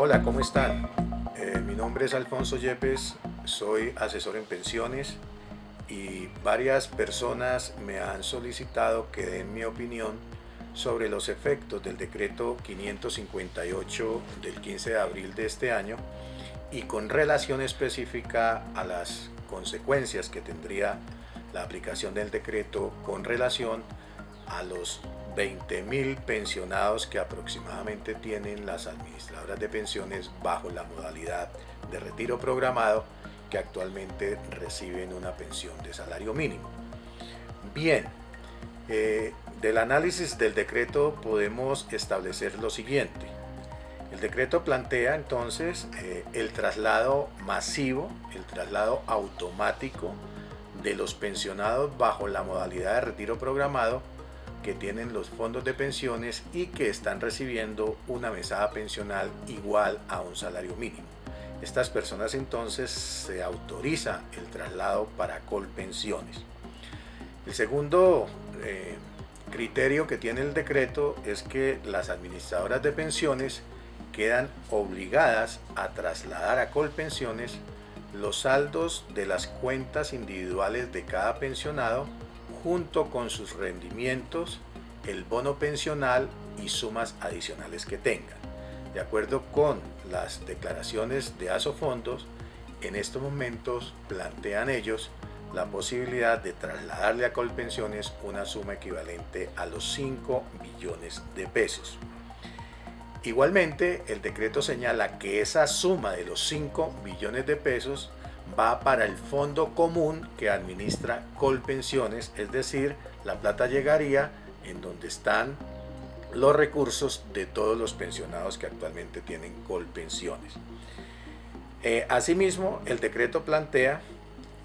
Hola, ¿cómo están? Mi nombre es Alfonso Yepes, soy asesor en pensiones y varias personas me han solicitado que den mi opinión sobre los efectos del decreto 558 del 15 de abril de este año y con relación específica a las consecuencias que tendría la aplicación del decreto con relación a los 20.000 pensionados que aproximadamente tienen las administradoras de pensiones bajo la modalidad de retiro programado que actualmente reciben una pensión de salario mínimo. Bien, del análisis del decreto podemos establecer lo siguiente. El decreto plantea entonces el traslado masivo, el traslado automático de los pensionados bajo la modalidad de retiro programado que tienen los fondos de pensiones y que están recibiendo una mesada pensional igual a un salario mínimo. Estas personas entonces se autoriza el traslado para Colpensiones. El segundo criterio que tiene el decreto es que las administradoras de pensiones quedan obligadas a trasladar a Colpensiones los saldos de las cuentas individuales de cada pensionado junto con sus rendimientos, el bono pensional y sumas adicionales que tengan. De acuerdo con las declaraciones de Asofondos, en estos momentos plantean ellos la posibilidad de trasladarle a Colpensiones una suma equivalente a los 5 billones de pesos. Igualmente, el decreto señala que esa suma de los 5 billones de pesos va para el fondo común que administra Colpensiones, es decir, la plata llegaría en donde están los recursos de todos los pensionados que actualmente tienen Colpensiones. Asimismo, el decreto plantea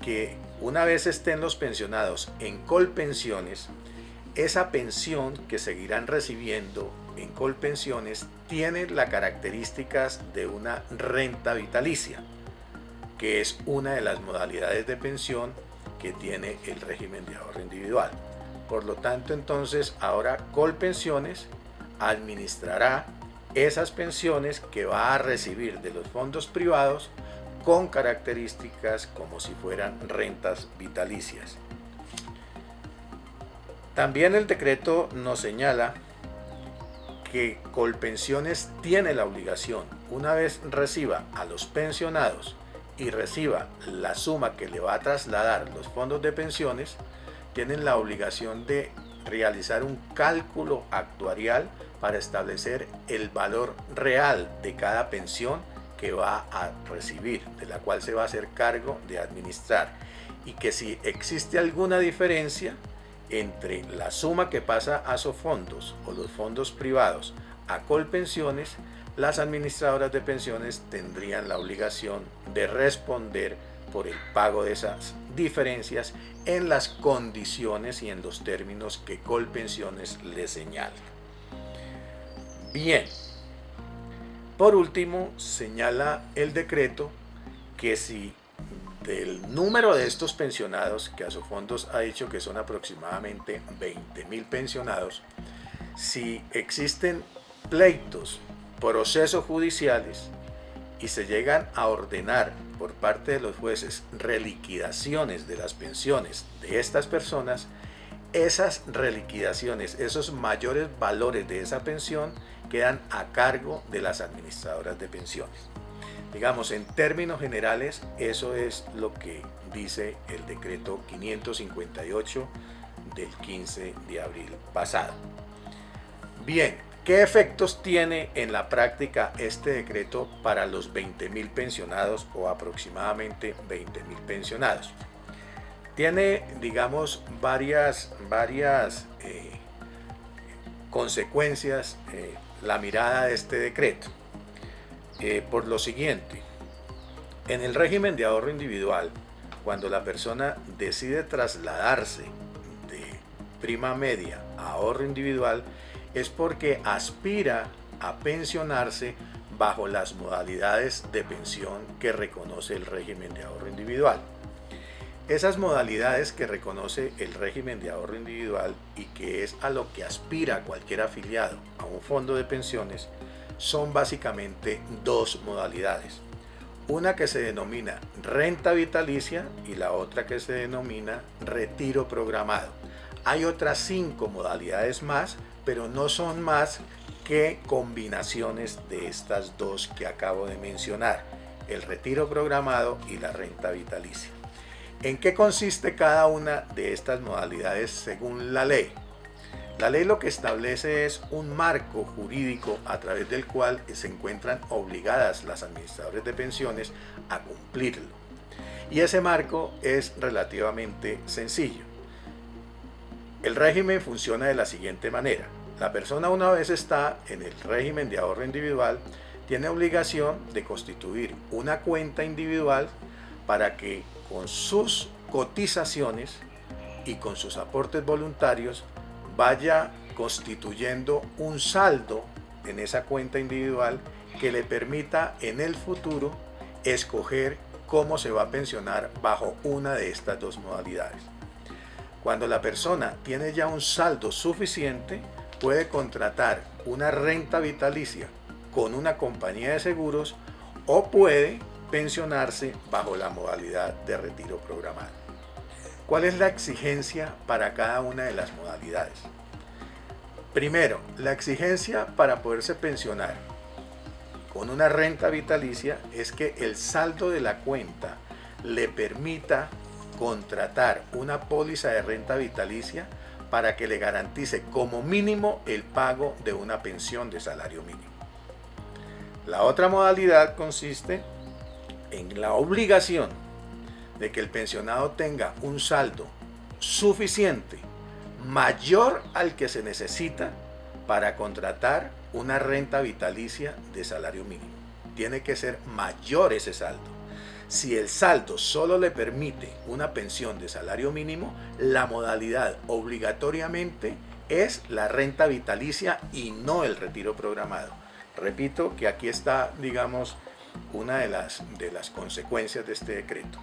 que una vez estén los pensionados en Colpensiones, esa pensión que seguirán recibiendo en Colpensiones tiene las características de una renta vitalicia, que es una de las modalidades de pensión que tiene el régimen de ahorro individual. Por lo tanto, entonces, ahora Colpensiones administrará esas pensiones que va a recibir de los fondos privados con características como si fueran rentas vitalicias. También el decreto nos señala que Colpensiones tiene la obligación, una vez reciba a los pensionados y reciba la suma que le va a trasladar los fondos de pensiones, tienen la obligación de realizar un cálculo actuarial para establecer el valor real de cada pensión que va a recibir, de la cual se va a hacer cargo de administrar, y que si existe alguna diferencia entre la suma que pasa a Asofondos o los fondos privados a Colpensiones, las administradoras de pensiones tendrían la obligación de responder por el pago de esas diferencias en las condiciones y en los términos que Colpensiones les señala. Bien, por último, señala el decreto que si del número de estos pensionados, que Asofondos ha dicho que son aproximadamente 20.000 pensionados, si existen pleitos, procesos judiciales y se llegan a ordenar por parte de los jueces reliquidaciones de las pensiones de estas personas, esas reliquidaciones, esos mayores valores de esa pensión quedan a cargo de las administradoras de pensiones. Digamos, en términos generales, eso es lo que dice el decreto 558 del 15 de abril pasado. Bien, ¿qué efectos tiene en la práctica este decreto para los 20.000 pensionados o aproximadamente 20.000 pensionados? Tiene, digamos, varias consecuencias la mirada de este decreto. Por lo siguiente, en el régimen de ahorro individual, cuando la persona decide trasladarse de prima media a ahorro individual, es porque aspira a pensionarse bajo las modalidades de pensión que reconoce el régimen de ahorro individual. Esas modalidades que reconoce el régimen de ahorro individual y que es a lo que aspira cualquier afiliado a un fondo de pensiones, son básicamente dos modalidades. Una que se denomina renta vitalicia y la otra que se denomina retiro programado. Hay otras 5 modalidades más, pero no son más que combinaciones de estas dos que acabo de mencionar, el retiro programado y la renta vitalicia. ¿En qué consiste cada una de estas modalidades según la ley? La ley lo que establece es un marco jurídico a través del cual se encuentran obligadas las administradoras de pensiones a cumplirlo. Y ese marco es relativamente sencillo. El régimen funciona de la siguiente manera. La persona, una vez está en el régimen de ahorro individual, tiene obligación de constituir una cuenta individual para que con sus cotizaciones y con sus aportes voluntarios vaya constituyendo un saldo en esa cuenta individual que le permita en el futuro escoger cómo se va a pensionar bajo una de estas dos modalidades. Cuando la persona tiene ya un saldo suficiente, puede contratar una renta vitalicia con una compañía de seguros o puede pensionarse bajo la modalidad de retiro programado. ¿Cuál es la exigencia para cada una de las modalidades? Primero, la exigencia para poderse pensionar con una renta vitalicia es que el saldo de la cuenta le permita contratar una póliza de renta vitalicia para que le garantice como mínimo el pago de una pensión de salario mínimo. La otra modalidad consiste en la obligación de que el pensionado tenga un saldo suficiente, mayor al que se necesita para contratar una renta vitalicia de salario mínimo. Tiene que ser mayor ese saldo. Si el saldo solo le permite una pensión de salario mínimo, la modalidad obligatoriamente es la renta vitalicia y no el retiro programado. Repito que aquí está, digamos, una de las consecuencias de este decreto.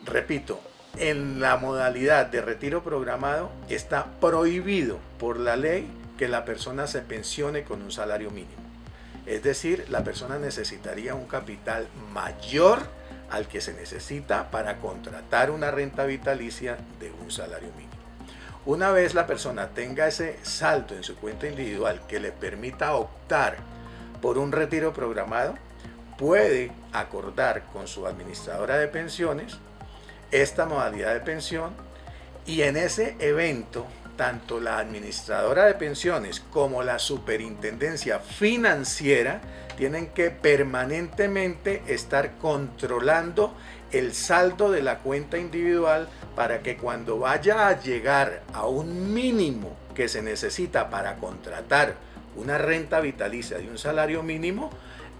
Repito, en la modalidad de retiro programado está prohibido por la ley que la persona se pensione con un salario mínimo. Es decir, la persona necesitaría un capital mayor al que se necesita para contratar una renta vitalicia de un salario mínimo. Una vez la persona tenga ese saldo en su cuenta individual que le permita optar por un retiro programado, puede acordar con su administradora de pensiones esta modalidad de pensión y en ese evento tanto la administradora de pensiones como la superintendencia financiera tienen que permanentemente estar controlando el saldo de la cuenta individual para que cuando vaya a llegar a un mínimo que se necesita para contratar una renta vitalicia de un salario mínimo,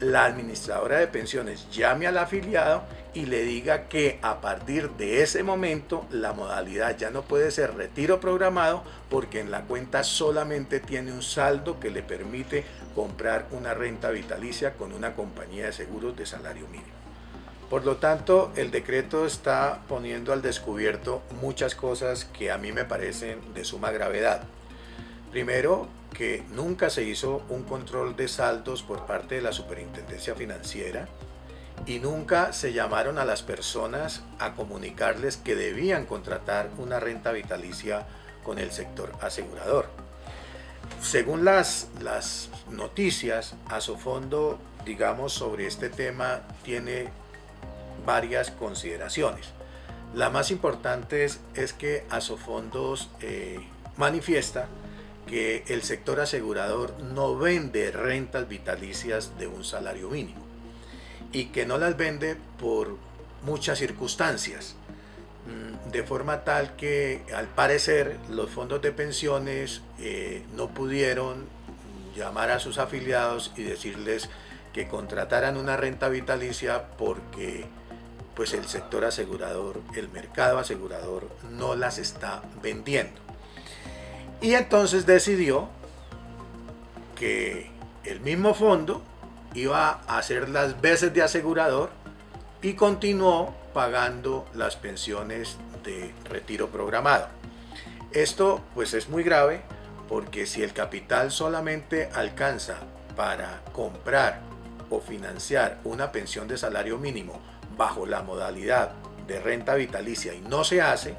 la administradora de pensiones llame al afiliado y le diga que a partir de ese momento la modalidad ya no puede ser retiro programado porque en la cuenta solamente tiene un saldo que le permite comprar una renta vitalicia con una compañía de seguros de salario mínimo. Por lo tanto, el decreto está poniendo al descubierto muchas cosas que a mí me parecen de suma gravedad. Primero, que nunca se hizo un control de saldos por parte de la Superintendencia Financiera y nunca se llamaron a las personas a comunicarles que debían contratar una renta vitalicia con el sector asegurador. Según las noticias, Asofondo, digamos, sobre este tema tiene varias consideraciones. La más importante es que Asofondos manifiesta que el sector asegurador no vende rentas vitalicias de un salario mínimo y que no las vende por muchas circunstancias, de forma tal que al parecer los fondos de pensiones no pudieron llamar a sus afiliados y decirles que contrataran una renta vitalicia porque pues el sector asegurador, el mercado asegurador no las está vendiendo. Y entonces decidió que el mismo fondo iba a hacer las veces de asegurador y continuó pagando las pensiones de retiro programado. Esto pues es muy grave porque si el capital solamente alcanza para comprar o financiar una pensión de salario mínimo bajo la modalidad de renta vitalicia y no se hace,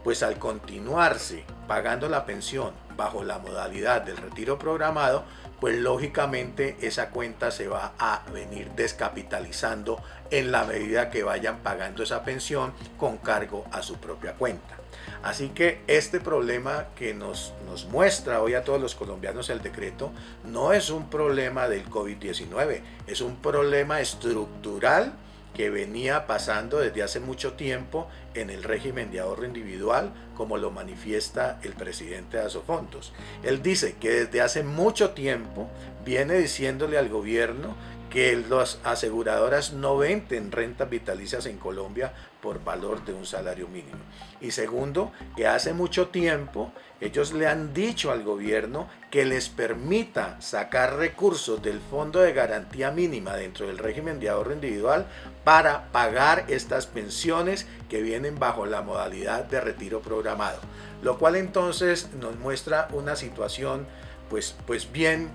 pues al continuarse pagando la pensión bajo la modalidad del retiro programado, pues lógicamente esa cuenta se va a venir descapitalizando en la medida que vayan pagando esa pensión con cargo a su propia cuenta. Así que este problema que nos muestra hoy a todos los colombianos el decreto no es un problema del COVID-19, es un problema estructural que venía pasando desde hace mucho tiempo en el régimen de ahorro individual, como lo manifiesta el presidente de Asofondos. Él dice que desde hace mucho tiempo viene diciéndole al gobierno que las aseguradoras no venden rentas vitalicias en Colombia por valor de un salario mínimo. Y segundo, que hace mucho tiempo ellos le han dicho al gobierno que les permita sacar recursos del Fondo de Garantía Mínima dentro del régimen de ahorro individual para pagar estas pensiones que vienen bajo la modalidad de retiro programado. Lo cual entonces nos muestra una situación pues bien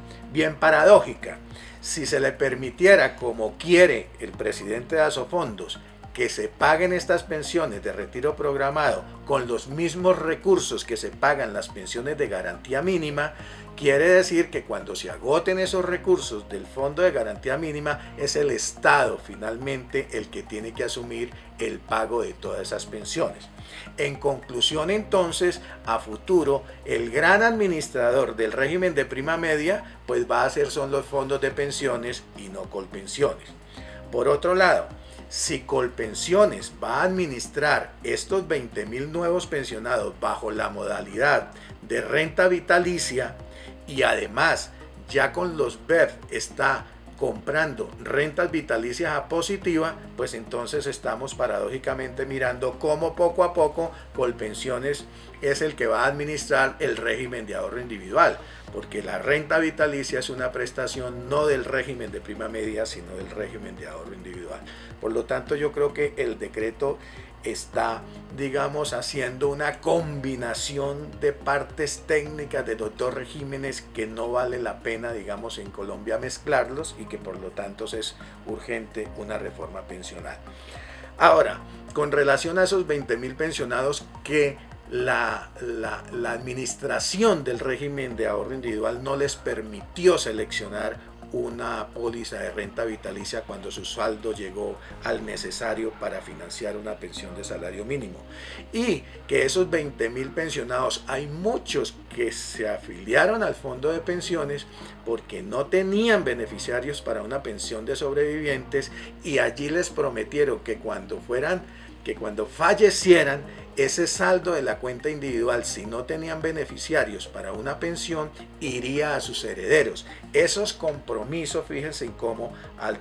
paradójica. Si se le permitiera, como quiere el presidente de Asofondos, que se paguen estas pensiones de retiro programado con los mismos recursos que se pagan las pensiones de garantía mínima, quiere decir que cuando se agoten esos recursos del Fondo de Garantía Mínima, es el Estado finalmente el que tiene que asumir el pago de todas esas pensiones. En conclusión, entonces, a futuro, el gran administrador del régimen de prima media, pues va a ser son los fondos de pensiones y no Colpensiones. Por otro lado, si Colpensiones va a administrar estos 20.000 nuevos pensionados bajo la modalidad de renta vitalicia y además ya con los BEF está comprando rentas vitalicias a positiva, pues entonces estamos paradójicamente mirando cómo poco a poco Colpensiones es el que va a administrar el régimen de ahorro individual, porque la renta vitalicia es una prestación no del régimen de prima media, sino del régimen de ahorro individual. Por lo tanto, yo creo que el decreto está, digamos, haciendo una combinación de partes técnicas de los dos regímenes que no vale la pena, digamos, en Colombia mezclarlos y que por lo tanto es urgente una reforma pensional. Ahora, con relación a esos 20.000 pensionados que la administración del régimen de ahorro individual no les permitió seleccionar una póliza de renta vitalicia cuando su saldo llegó al necesario para financiar una pensión de salario mínimo, y que esos 20.000 pensionados hay muchos que se afiliaron al fondo de pensiones porque no tenían beneficiarios para una pensión de sobrevivientes y allí les prometieron que cuando fallecieran, ese saldo de la cuenta individual, si no tenían beneficiarios para una pensión, iría a sus herederos. Esos compromisos, fíjense en cómo al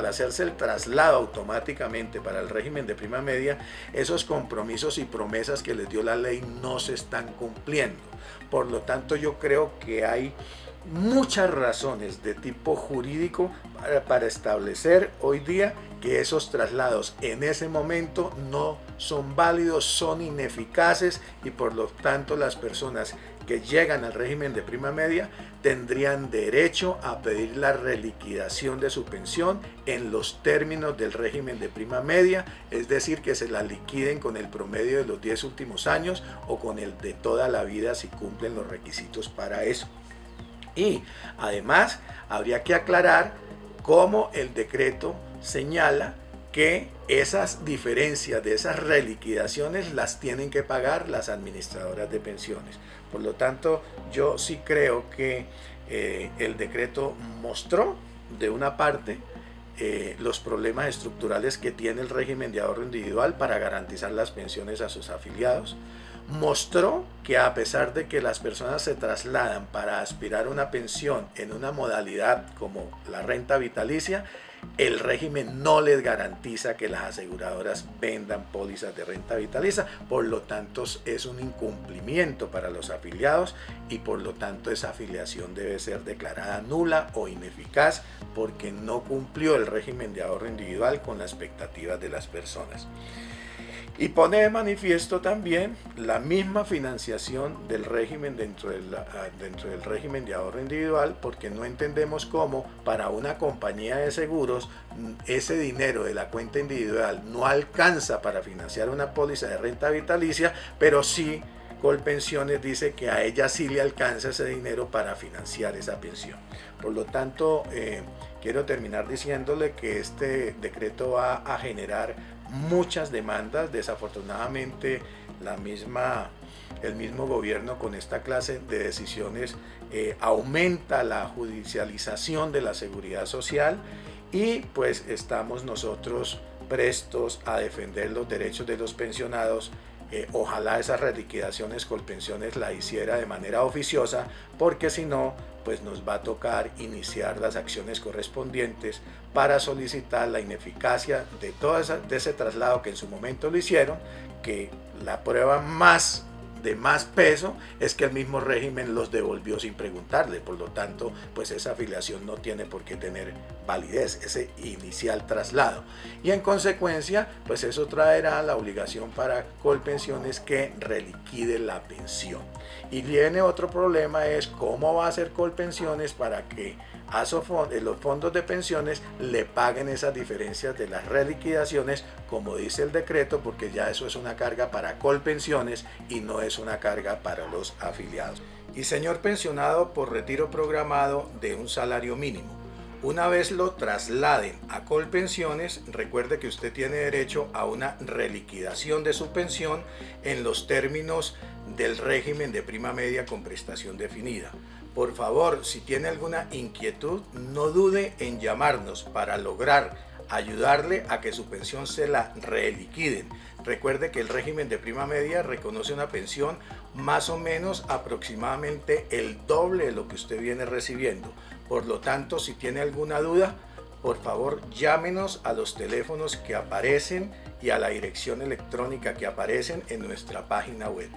hacerse el traslado automáticamente para el régimen de prima media, esos compromisos y promesas que les dio la ley no se están cumpliendo. Por lo tanto, yo creo que hay muchas razones de tipo jurídico para establecer hoy día que esos traslados en ese momento no son válidos, son ineficaces, y por lo tanto las personas que llegan al régimen de prima media tendrían derecho a pedir la reliquidación de su pensión en los términos del régimen de prima media, es decir, que se la liquiden con el promedio de los 10 últimos años o con el de toda la vida si cumplen los requisitos para eso. Y además habría que aclarar cómo el decreto señala que esas diferencias de esas reliquidaciones las tienen que pagar las administradoras de pensiones. Por lo tanto, yo sí creo que el decreto mostró de una parte los problemas estructurales que tiene el régimen de ahorro individual para garantizar las pensiones a sus afiliados. Mostró que a pesar de que las personas se trasladan para aspirar a una pensión en una modalidad como la renta vitalicia, el régimen no les garantiza que las aseguradoras vendan pólizas de renta vitalicia, por lo tanto es un incumplimiento para los afiliados y por lo tanto esa afiliación debe ser declarada nula o ineficaz porque no cumplió el régimen de ahorro individual con las expectativas de las personas. Y pone de manifiesto también la misma financiación del régimen dentro del régimen de ahorro individual, porque no entendemos cómo para una compañía de seguros ese dinero de la cuenta individual no alcanza para financiar una póliza de renta vitalicia, pero sí Colpensiones dice que a ella sí le alcanza ese dinero para financiar esa pensión. Por lo tanto, quiero terminar diciéndole que este decreto va a generar muchas demandas. Desafortunadamente, el mismo gobierno con esta clase de decisiones aumenta la judicialización de la seguridad social, y pues estamos nosotros prestos a defender los derechos de los pensionados. Ojalá esas reliquidaciones Colpensiones la hiciera de manera oficiosa, porque si no, pues nos va a tocar iniciar las acciones correspondientes para solicitar la ineficacia de ese traslado que en su momento lo hicieron, que la prueba de más peso es que el mismo régimen los devolvió sin preguntarle. Por lo tanto, pues esa afiliación no tiene por qué tener validez, ese inicial traslado, y en consecuencia pues eso traerá la obligación para Colpensiones que reliquide la pensión. Y viene otro problema, es cómo va a hacer Colpensiones para que a los fondos de pensiones le paguen esas diferencias de las reliquidaciones, como dice el decreto, porque ya eso es una carga para Colpensiones y no es una carga para los afiliados. Y señor pensionado por retiro programado de un salario mínimo, una vez lo trasladen a Colpensiones, recuerde que usted tiene derecho a una reliquidación de su pensión en los términos del régimen de prima media con prestación definida. Por favor, si tiene alguna inquietud, no dude en llamarnos para lograr ayudarle a que su pensión se la reliquiden. Recuerde que el régimen de prima media reconoce una pensión más o menos aproximadamente el doble de lo que usted viene recibiendo. Por lo tanto, si tiene alguna duda, por favor llámenos a los teléfonos que aparecen y a la dirección electrónica que aparecen en nuestra página web.